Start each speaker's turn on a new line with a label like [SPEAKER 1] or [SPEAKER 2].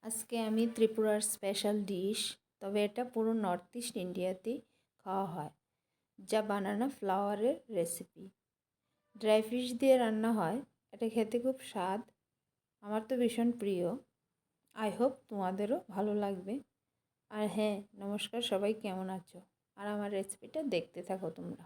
[SPEAKER 1] আজকে আমি ত্রিপুরার স্পেশাল ডিশ, তবে এটা পুরো নর্থ ইস্ট ইন্ডিয়াতেই খাওয়া হয়, যা বানানা ফ্লাওয়ারের রেসিপি। ড্রাই ফিশ দিয়ে রান্না হয়। এটা খেতে খুব স্বাদ, আমার তো ভীষণ প্রিয়। আই হোপ তোমাদেরও ভালো লাগবে। আর হ্যাঁ, নমস্কার, সবাই কেমন আছো? আর আমার রেসিপিটা দেখতে থাকো তোমরা।